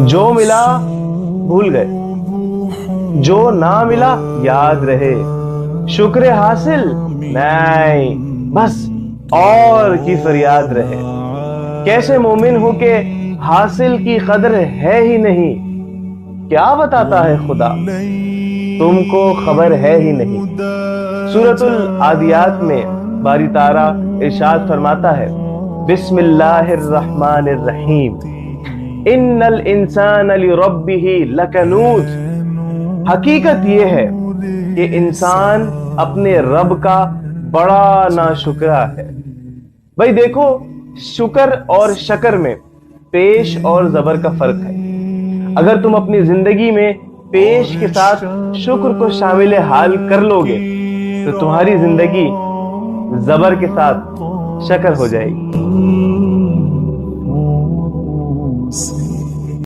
جو ملا بھول گئے، جو نہ ملا یاد رہے، شکر حاصل نہیں بس اور کی فریاد رہے۔ کیسے مومن ہوں کہ حاصل کی قدر ہے ہی نہیں، کیا بتاتا ہے خدا تم کو خبر ہے ہی نہیں۔ سورۃ العادیات میں باری تعالیٰ ارشاد فرماتا ہے، بسم اللہ الرحمن الرحیم، ان الانسان لربہ لکنود۔ حقیقت یہ ہے کہ انسان اپنے رب کا بڑا ناشکرا ہے۔ بھائی دیکھو، شکر اور شکر میں پیش اور زبر کا فرق ہے۔ اگر تم اپنی زندگی میں پیش کے ساتھ شکر کو شامل حال کر لو گے تو تمہاری زندگی زبر کے ساتھ شکر ہو جائے گی۔